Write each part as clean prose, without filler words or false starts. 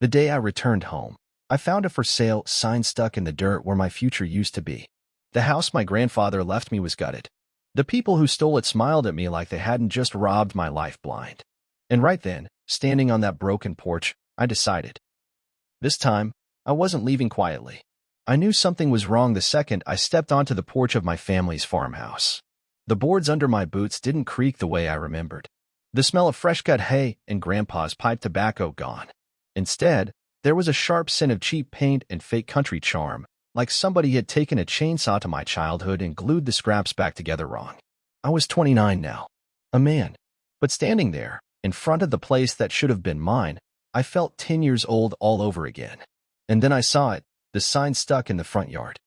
The day I returned home, I found a for sale sign stuck in the dirt where my future used to be. The house my grandfather left me was gutted. The people who stole it smiled at me like they hadn't just robbed my life blind. And right then, standing on that broken porch, I decided. This time, I wasn't leaving quietly. I knew something was wrong the second I stepped onto the porch of my family's farmhouse. The boards under my boots didn't creak the way I remembered. The smell of fresh-cut hay and Grandpa's pipe tobacco gone. Instead, there was a sharp scent of cheap paint and fake country charm, like somebody had taken a chainsaw to my childhood and glued the scraps back together wrong. I was 29 now, a man. But standing there, in front of the place that should have been mine, I felt 10 years old all over again. And then I saw it, the sign stuck in the front yard.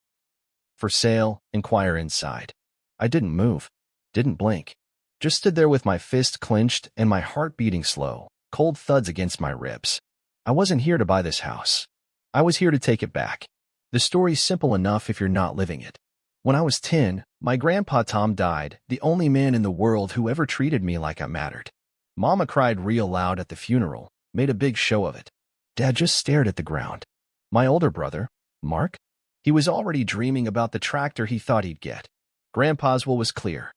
For sale, inquire inside. I didn't move, didn't blink. Just stood there with my fist clenched and my heart beating slow, cold thuds against my ribs. I wasn't here to buy this house. I was here to take it back. The story's simple enough if you're not living it. When I was 10, my grandpa Tom died, the only man in the world who ever treated me like I mattered. Mama cried real loud at the funeral, made a big show of it. Dad just stared at the ground. My older brother, Mark? He was already dreaming about the tractor he thought he'd get. Grandpa's will was clear.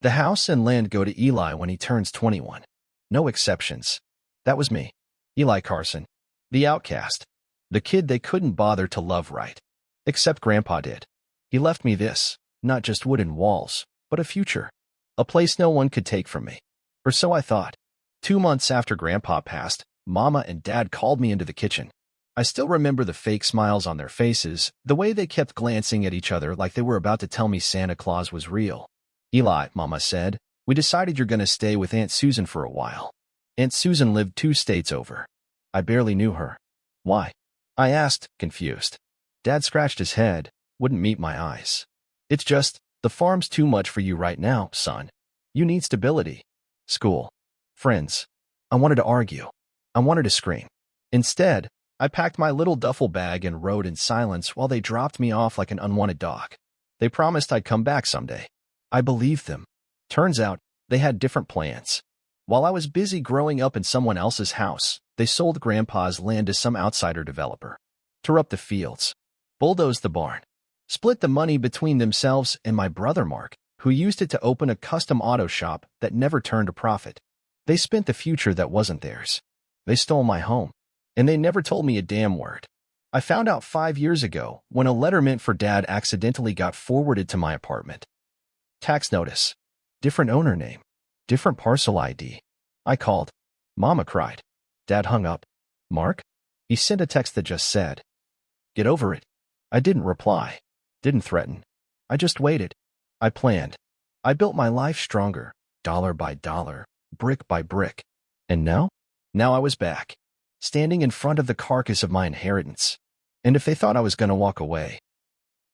The house and land go to Eli when he turns 21. No exceptions. That was me. Eli Carson. The outcast. The kid they couldn't bother to love right. Except Grandpa did. He left me this, not just wooden walls, but a future. A place no one could take from me. Or so I thought. 2 months after Grandpa passed, Mama and Dad called me into the kitchen. I still remember the fake smiles on their faces, the way they kept glancing at each other like they were about to tell me Santa Claus was real. Eli, Mama said, we decided you're going to stay with Aunt Susan for a while. Aunt Susan lived 2 states over. I barely knew her. Why? I asked, confused. Dad scratched his head, wouldn't meet my eyes. It's just, the farm's too much for you right now, son. You need stability. School. Friends. I wanted to argue. I wanted to scream. Instead, I packed my little duffel bag and rode in silence while they dropped me off like an unwanted dog. They promised I'd come back someday. I believed them. Turns out, they had different plans. While I was busy growing up in someone else's house, they sold Grandpa's land to some outsider developer. Tore up the fields. Bulldozed the barn. Split the money between themselves and my brother Mark, who used it to open a custom auto shop that never turned a profit. They spent the future that wasn't theirs. They stole my home. And they never told me a damn word. I found out 5 years ago when a letter meant for Dad accidentally got forwarded to my apartment. Tax notice. Different owner name. Different parcel ID. I called. Mama cried. Dad hung up. Mark? He sent a text that just said, "Get over it." I didn't reply. Didn't threaten. I just waited. I planned. I built my life stronger, dollar by dollar, brick by brick. And now? Now I was back, standing in front of the carcass of my inheritance. And if they thought I was going to walk away,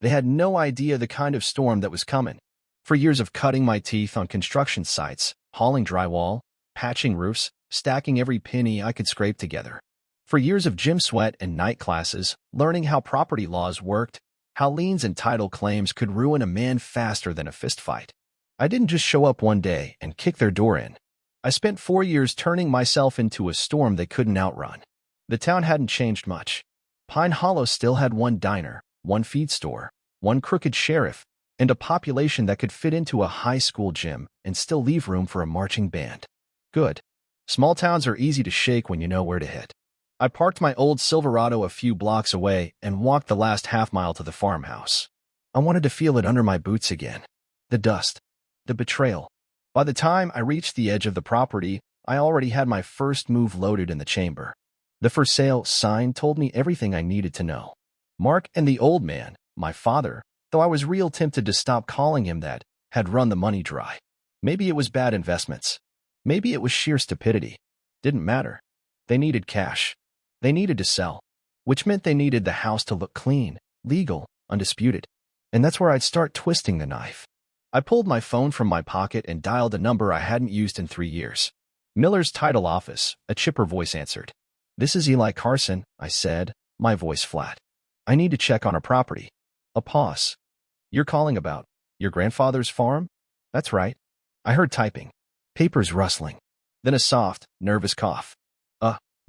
they had no idea the kind of storm that was coming. For years of cutting my teeth on construction sites, hauling drywall, patching roofs, stacking every penny I could scrape together. For years of gym sweat and night classes, learning how property laws worked, how liens and title claims could ruin a man faster than a fistfight. I didn't just show up one day and kick their door in. I spent 4 years turning myself into a storm they couldn't outrun. The town hadn't changed much. Pine Hollow still had one diner, one feed store, one crooked sheriff, and a population that could fit into a high school gym and still leave room for a marching band. Good. Small towns are easy to shake when you know where to hit. I parked my old Silverado a few blocks away and walked the last half-mile to the farmhouse. I wanted to feel it under my boots again. The dust. The betrayal. By the time I reached the edge of the property, I already had my first move loaded in the chamber. The for sale sign told me everything I needed to know. Mark and the old man, my father, though I was real tempted to stop calling him that, had run the money dry. Maybe it was bad investments. Maybe it was sheer stupidity. Didn't matter. They needed cash. They needed to sell, which meant they needed the house to look clean, legal, undisputed. And that's where I'd start twisting the knife. I pulled my phone from my pocket and dialed a number I hadn't used in 3 years. Miller's title office, a chipper voice answered. "This is Eli Carson," I said, my voice flat. "I need to check on a property." A pause. "You're calling about your grandfather's farm?" "That's right." I heard typing. Papers rustling. Then a soft, nervous cough.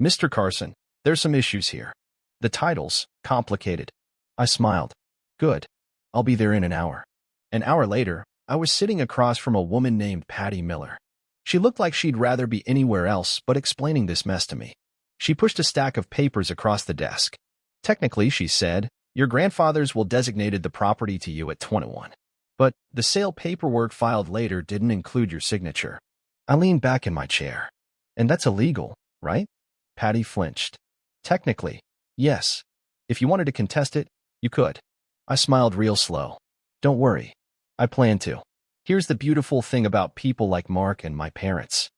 Mr. Carson, There's some issues here. The title's complicated. I smiled. Good. I'll be there in an hour. An hour later, I was sitting across from a woman named Patty Miller. She looked like she'd rather be anywhere else but explaining this mess to me. She pushed a stack of papers across the desk. Technically, she said, your grandfathers will designated the property to you at 21. But the sale paperwork filed later didn't include your signature. I leaned back in my chair. And that's illegal, right? Patty flinched. Technically, yes. If you wanted to contest it, you could. I smiled real slow. Don't worry. I plan to. Here's the beautiful thing about people like Mark and my parents.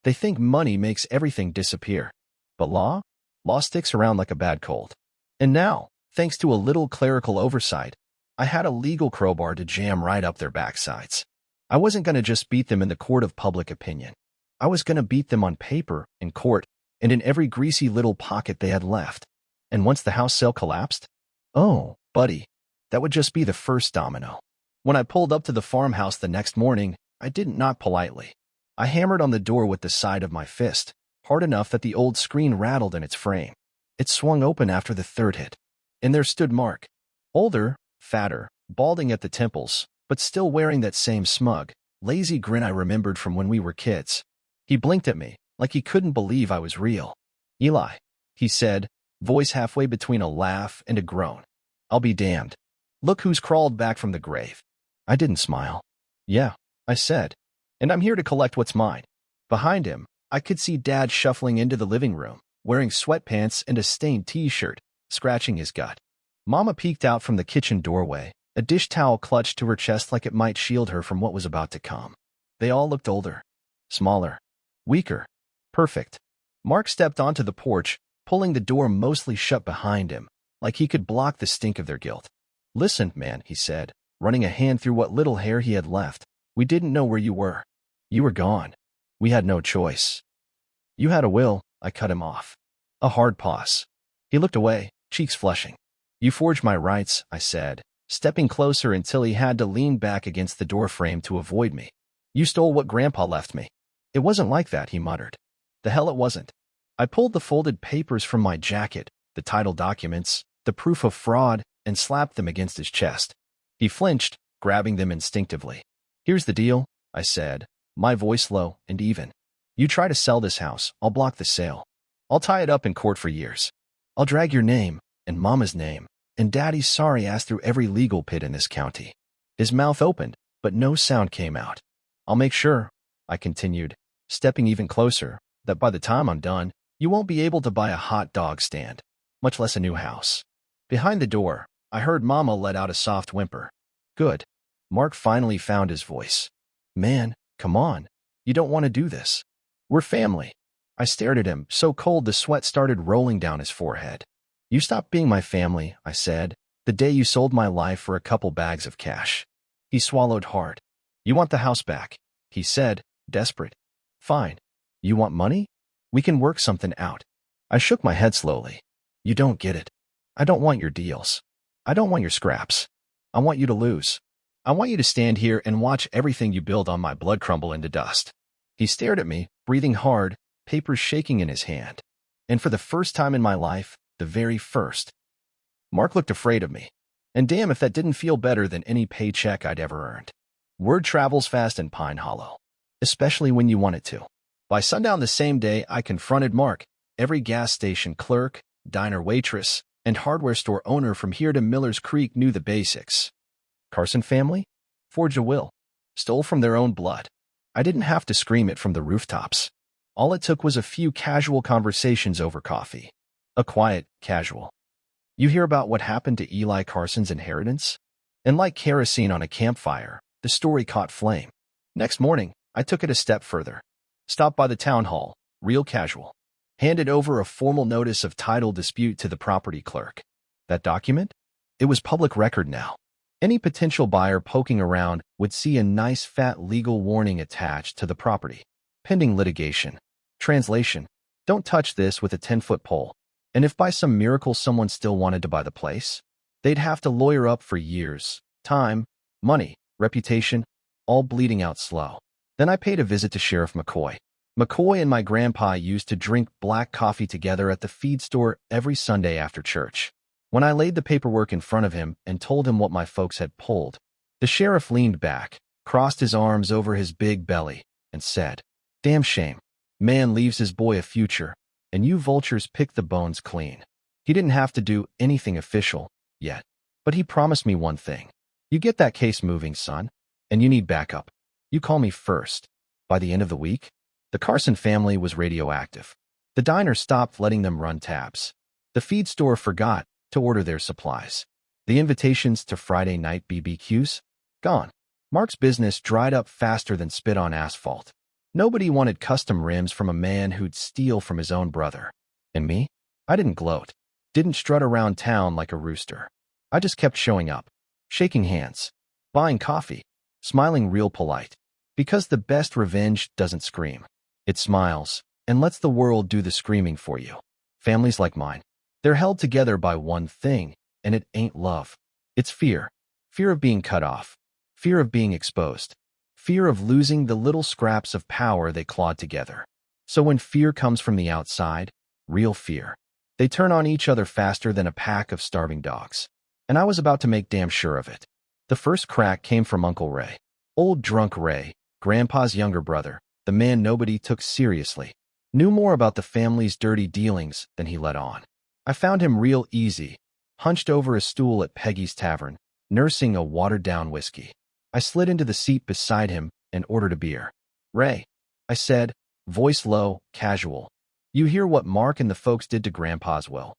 They think money makes everything disappear. But law sticks around like a bad cold. And now, thanks to a little clerical oversight, I had a legal crowbar to jam right up their backsides. I wasn't going to just beat them in the court of public opinion. I was going to beat them on paper, in court, and in every greasy little pocket they had left. And once the house sale collapsed, oh, buddy, that would just be the first domino. When I pulled up to the farmhouse the next morning, I didn't knock politely. I hammered on the door with the side of my fist, hard enough that the old screen rattled in its frame. It swung open after the third hit. And there stood Mark. Older, fatter, balding at the temples, but still wearing that same smug, lazy grin I remembered from when we were kids. He blinked at me, like he couldn't believe I was real. Eli, he said, voice halfway between a laugh and a groan. I'll be damned. Look who's crawled back from the grave. I didn't smile. Yeah, I said. And I'm here to collect what's mine. Behind him, I could see Dad shuffling into the living room, wearing sweatpants and a stained t-shirt, scratching his gut. Mama peeked out from the kitchen doorway, a dish towel clutched to her chest like it might shield her from what was about to come. They all looked older, smaller, weaker. Perfect. Mark stepped onto the porch, pulling the door mostly shut behind him, like he could block the stink of their guilt. Listen, man, he said, running a hand through what little hair he had left. We didn't know where you were. You were gone. We had no choice. You had a will, I cut him off. A hard pause. He looked away, cheeks flushing. You forged my rights, I said, stepping closer until he had to lean back against the doorframe to avoid me. You stole what Grandpa left me. It wasn't like that, he muttered. The hell it wasn't. I pulled the folded papers from my jacket, the title documents, the proof of fraud, and slapped them against his chest. He flinched, grabbing them instinctively. Here's the deal, I said, my voice low and even. You try to sell this house, I'll block the sale. I'll tie it up in court for years. I'll drag your name, and Mama's name, and Daddy's sorry ass through every legal pit in this county. His mouth opened, but no sound came out. I'll make sure, I continued, stepping even closer, that by the time I'm done, you won't be able to buy a hot dog stand, much less a new house. Behind the door, I heard Mama let out a soft whimper. Good. Mark finally found his voice. Man, come on. You don't want to do this. We're family. I stared at him, so cold the sweat started rolling down his forehead. You stopped being my family, I said, the day you sold my life for a couple bags of cash. He swallowed hard. You want the house back, he said, desperate. Fine. You want money? We can work something out. I shook my head slowly. You don't get it. I don't want your deals. I don't want your scraps. I want you to lose. I want you to stand here and watch everything you build on my blood crumble into dust. He stared at me, breathing hard, papers shaking in his hand. And for the first time in my life, the very first, Mark looked afraid of me. And damn if that didn't feel better than any paycheck I'd ever earned. Word travels fast in Pine Hollow, especially when you want it to. By sundown the same day, I confronted Mark, every gas station clerk, diner waitress, and hardware store owner from here to Miller's Creek knew the basics. Carson family? Forged a will. Stole from their own blood. I didn't have to scream it from the rooftops. All it took was a few casual conversations over coffee. A quiet, casual. You hear about what happened to Eli Carson's inheritance? And like kerosene on a campfire, the story caught flame. Next morning, I took it a step further. Stopped by the town hall, real casual. Handed over a formal notice of title dispute to the property clerk. That document? It was public record now. Any potential buyer poking around would see a nice fat legal warning attached to the property. Pending litigation. Translation. Don't touch this with a 10-foot pole. And if by some miracle someone still wanted to buy the place, they'd have to lawyer up for years. Time, money, reputation, all bleeding out slow. Then I paid a visit to Sheriff McCoy. McCoy and my grandpa used to drink black coffee together at the feed store every Sunday after church. When I laid the paperwork in front of him and told him what my folks had pulled, the sheriff leaned back, crossed his arms over his big belly, and said, "Damn shame. Man leaves his boy a future, and you vultures pick the bones clean." He didn't have to do anything official yet, but he promised me one thing. "You get that case moving, son, and you need backup. You call me first." By the end of the week, the Carson family was radioactive. The diner stopped letting them run tabs. The feed store forgot to order their supplies. The invitations to Friday night BBQs? Gone. Mark's business dried up faster than spit on asphalt. Nobody wanted custom rims from a man who'd steal from his own brother. And me? I didn't gloat. Didn't strut around town like a rooster. I just kept showing up, shaking hands, buying coffee, smiling real polite. Because the best revenge doesn't scream. It smiles and lets the world do the screaming for you. Families like mine, they're held together by one thing, and it ain't love. It's fear. Fear of being cut off. Fear of being exposed. Fear of losing the little scraps of power they clawed together. So when fear comes from the outside, real fear, they turn on each other faster than a pack of starving dogs. And I was about to make damn sure of it. The first crack came from Uncle Ray. Old drunk Ray, Grandpa's younger brother, the man nobody took seriously, knew more about the family's dirty dealings than he let on. I found him real easy, hunched over a stool at Peggy's Tavern, nursing a watered-down whiskey. I slid into the seat beside him and ordered a beer. "Ray," I said, voice low, casual. "You hear what Mark and the folks did to Grandpa's will?"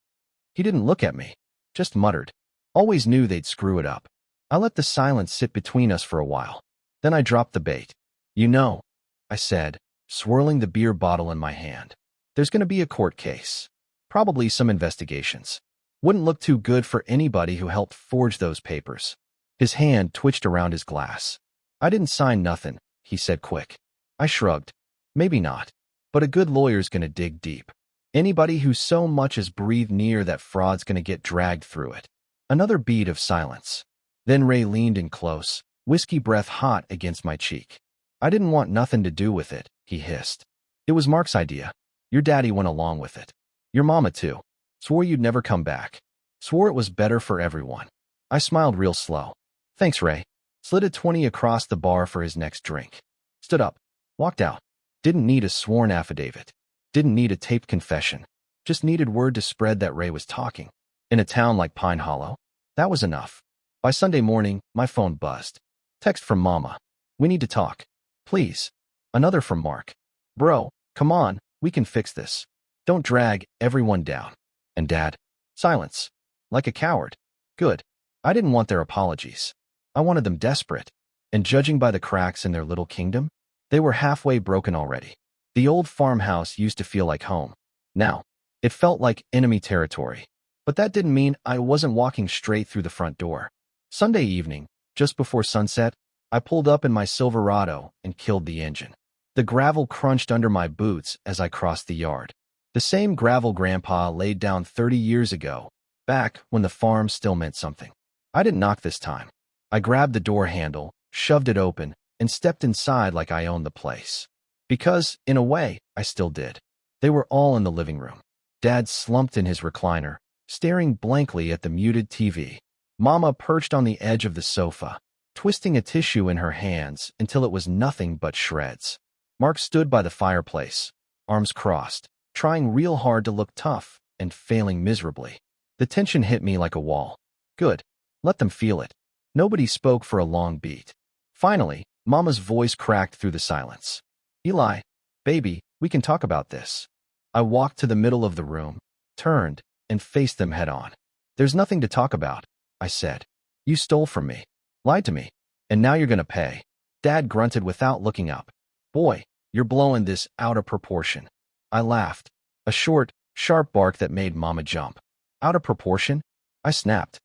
He didn't look at me, just muttered. Always knew they'd screw it up. I let the silence sit between us for a while. Then I dropped the bait. "You know," I said, swirling the beer bottle in my hand, "there's going to be a court case. Probably some investigations. Wouldn't look too good for anybody who helped forge those papers." His hand twitched around his glass. "I didn't sign nothing," he said quick. I shrugged. "Maybe not. But a good lawyer's going to dig deep. Anybody who so much as breathed near that fraud's going to get dragged through it." Another beat of silence. Then Ray leaned in close, whiskey breath hot against my cheek. "I didn't want nothing to do with it," he hissed. "It was Mark's idea. Your daddy went along with it. Your mama, too. Swore you'd never come back. Swore it was better for everyone." I smiled real slow. "Thanks, Ray." Slid a 20 across the bar for his next drink. Stood up. Walked out. Didn't need a sworn affidavit. Didn't need a taped confession. Just needed word to spread that Ray was talking. In a town like Pine Hollow, that was enough. By Sunday morning, my phone buzzed. Text from Mama. "We need to talk. Please." Another from Mark. "Bro, come on, we can fix this. Don't drag everyone down." And Dad. Silence. Like a coward. Good. I didn't want their apologies. I wanted them desperate. And judging by the cracks in their little kingdom, they were halfway broken already. The old farmhouse used to feel like home. Now, it felt like enemy territory. But that didn't mean I wasn't walking straight through the front door. Sunday evening, just before sunset, I pulled up in my Silverado and killed the engine. The gravel crunched under my boots as I crossed the yard. The same gravel Grandpa laid down 30 years ago, back when the farm still meant something. I didn't knock this time. I grabbed the door handle, shoved it open, and stepped inside like I owned the place. Because, in a way, I still did. They were all in the living room. Dad slumped in his recliner, staring blankly at the muted TV. Mama perched on the edge of the sofa, twisting a tissue in her hands until it was nothing but shreds. Mark stood by the fireplace, arms crossed, trying real hard to look tough and failing miserably. The tension hit me like a wall. Good. Let them feel it. Nobody spoke for a long beat. Finally, Mama's voice cracked through the silence. "Eli, baby, we can talk about this." I walked to the middle of the room, turned, and faced them head on. "There's nothing to talk about," I said. "You stole from me, lied to me, and now you're gonna pay." Dad grunted without looking up. "Boy, you're blowing this out of proportion." I laughed, a short, sharp bark that made Mama jump. "Out of proportion?" I snapped.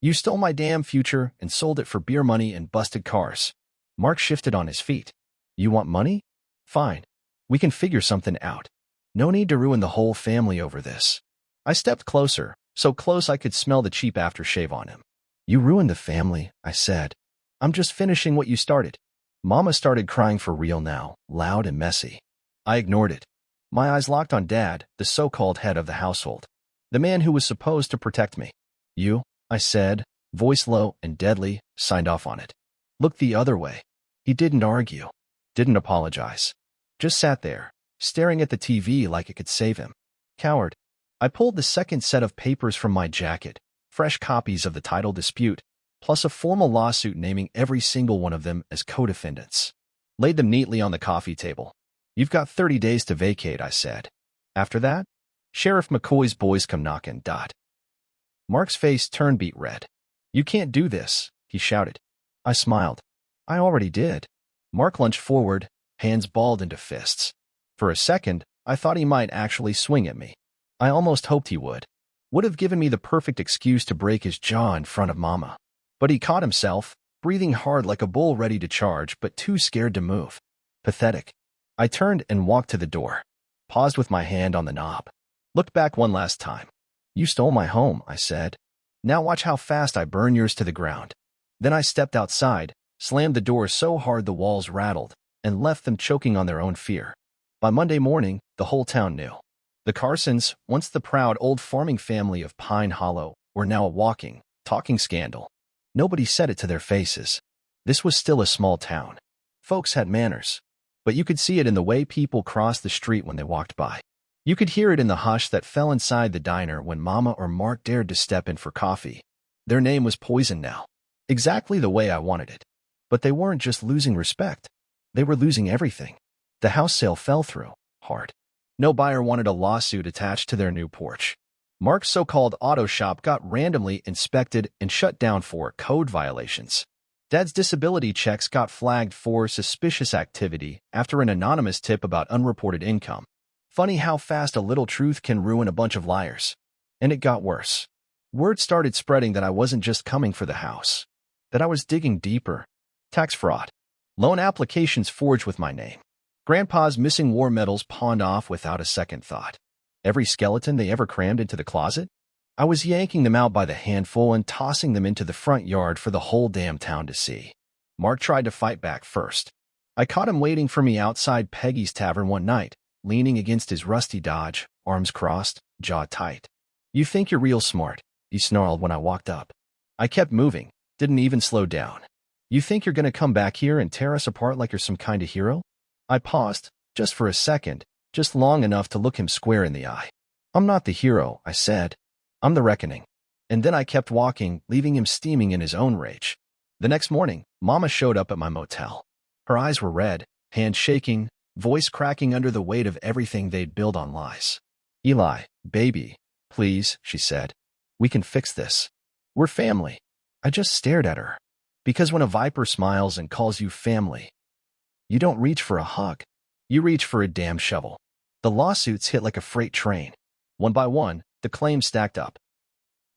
"You stole my damn future and sold it for beer money and busted cars." Mark shifted on his feet. "You want money? Fine. We can figure something out. No need to ruin the whole family over this." I stepped closer, so close I could smell the cheap aftershave on him. "You ruined the family," I said. "I'm just finishing what you started." Mama started crying for real now, loud and messy. I ignored it. My eyes locked on Dad, the so-called head of the household, the man who was supposed to protect me. You, I said, voice low and deadly, signed off on it. Looked the other way. He didn't argue, didn't apologize. Just sat there, staring at the TV like it could save him. Coward. I pulled the second set of papers from my jacket, fresh copies of the title dispute, plus a formal lawsuit naming every single one of them as co-defendants. Laid them neatly on the coffee table. You've got 30 days to vacate, I said. After that, Sheriff McCoy's boys come knocking. Mark's face turned beet red. You can't do this, he shouted. I smiled. I already did. Mark lunged forward, hands balled into fists. For a second, I thought he might actually swing at me. I almost hoped he would. Would have given me the perfect excuse to break his jaw in front of Mama. But he caught himself, breathing hard like a bull ready to charge but too scared to move. Pathetic. I turned and walked to the door. Paused with my hand on the knob. Looked back one last time. You stole my home, I said. Now watch how fast I burn yours to the ground. Then I stepped outside, slammed the door so hard the walls rattled, and left them choking on their own fear. By Monday morning, the whole town knew. The Carsons, once the proud old farming family of Pine Hollow, were now a walking, talking scandal. Nobody said it to their faces. This was still a small town. Folks had manners. But you could see it in the way people crossed the street when they walked by. You could hear it in the hush that fell inside the diner when Mama or Mark dared to step in for coffee. Their name was poison now. Exactly the way I wanted it. But they weren't just losing respect. They were losing everything. The house sale fell through, hard. No buyer wanted a lawsuit attached to their new porch. Mark's so-called auto shop got randomly inspected and shut down for code violations. Dad's disability checks got flagged for suspicious activity after an anonymous tip about unreported income. Funny how fast a little truth can ruin a bunch of liars. And it got worse. Word started spreading that I wasn't just coming for the house. That I was digging deeper. Tax fraud. Loan applications forged with my name. Grandpa's missing war medals pawned off without a second thought. Every skeleton they ever crammed into the closet? I was yanking them out by the handful and tossing them into the front yard for the whole damn town to see. Mark tried to fight back first. I caught him waiting for me outside Peggy's tavern one night, leaning against his rusty Dodge, arms crossed, jaw tight. You think you're real smart, he snarled when I walked up. I kept moving, didn't even slow down. You think you're going to come back here and tear us apart like you're some kind of hero? I paused, just for a second, just long enough to look him square in the eye. I'm not the hero, I said. I'm the reckoning. And then I kept walking, leaving him steaming in his own rage. The next morning, Mama showed up at my motel. Her eyes were red, hands shaking, voice cracking under the weight of everything they'd built on lies. Eli, baby, please, she said. We can fix this. We're family. I just stared at her. Because when a viper smiles and calls you family, you don't reach for a hug. You reach for a damn shovel. The lawsuits hit like a freight train. One by one, the claims stacked up.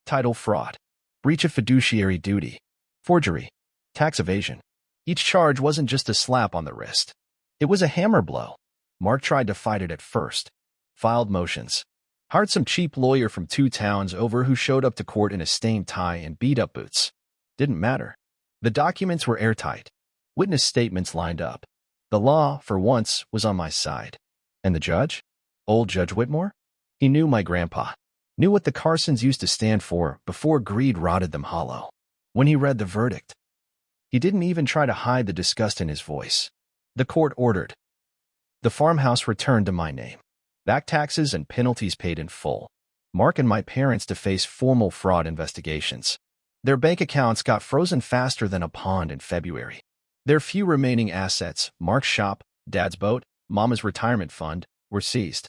Title fraud, breach of fiduciary duty, forgery, tax evasion. Each charge wasn't just a slap on the wrist. It was a hammer blow. Mark tried to fight it at first. Filed motions. Hired some cheap lawyer from 2 towns over who showed up to court in a stained tie and beat-up boots. Didn't matter. The documents were airtight. Witness statements lined up. The law, for once, was on my side. And the judge? Old Judge Whitmore? He knew my grandpa. Knew what the Carsons used to stand for before greed rotted them hollow. When he read the verdict, he didn't even try to hide the disgust in his voice. The court ordered. The farmhouse returned to my name. Back taxes and penalties paid in full. Mark and my parents to face formal fraud investigations. Their bank accounts got frozen faster than a pond in February. Their few remaining assets, Mark's shop, Dad's boat, Mama's retirement fund, were seized.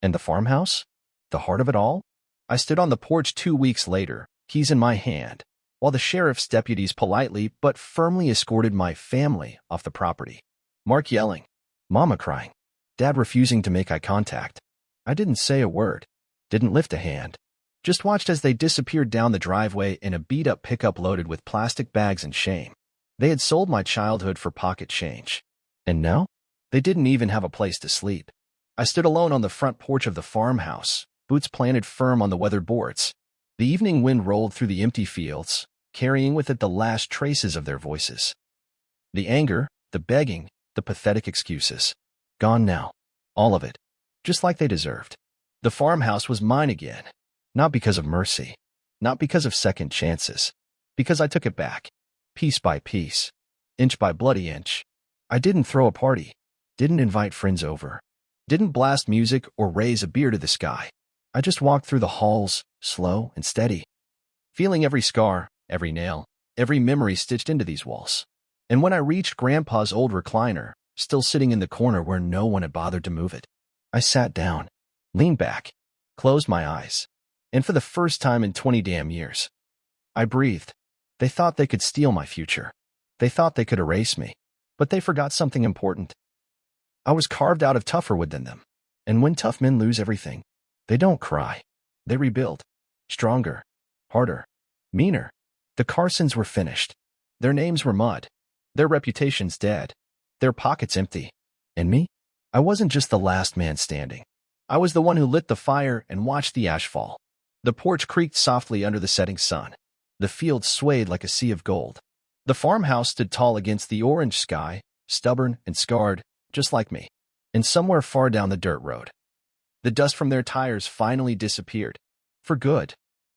And the farmhouse? The heart of it all? I stood on the porch 2 weeks later, keys in my hand, while the sheriff's deputies politely but firmly escorted my family off the property. Mark yelling, Mama crying, Dad refusing to make eye contact. I didn't say a word, didn't lift a hand, just watched as they disappeared down the driveway in a beat-up pickup loaded with plastic bags and shame. They had sold my childhood for pocket change. And now? They didn't even have a place to sleep. I stood alone on the front porch of the farmhouse, boots planted firm on the weathered boards. The evening wind rolled through the empty fields, carrying with it the last traces of their voices. The anger, the begging, the pathetic excuses. Gone now. All of it. Just like they deserved. The farmhouse was mine again. Not because of mercy. Not because of second chances. Because I took it back. Piece by piece. Inch by bloody inch. I didn't throw a party. Didn't invite friends over. Didn't blast music or raise a beer to the sky. I just walked through the halls, slow and steady. Feeling every scar, every nail, every memory stitched into these walls. And when I reached Grandpa's old recliner, still sitting in the corner where no one had bothered to move it, I sat down, leaned back, closed my eyes, and for the first time in 20 damn years, I breathed. They thought they could steal my future. They thought they could erase me. But they forgot something important. I was carved out of tougher wood than them. And when tough men lose everything, they don't cry. They rebuild. Stronger. Harder. Meaner. The Carsons were finished. Their names were mud. Their reputations dead. Their pockets empty. And me? I wasn't just the last man standing. I was the one who lit the fire and watched the ash fall. The porch creaked softly under the setting sun. The field swayed like a sea of gold. The farmhouse stood tall against the orange sky, stubborn and scarred, just like me. And somewhere far down the dirt road, the dust from their tires finally disappeared. For good.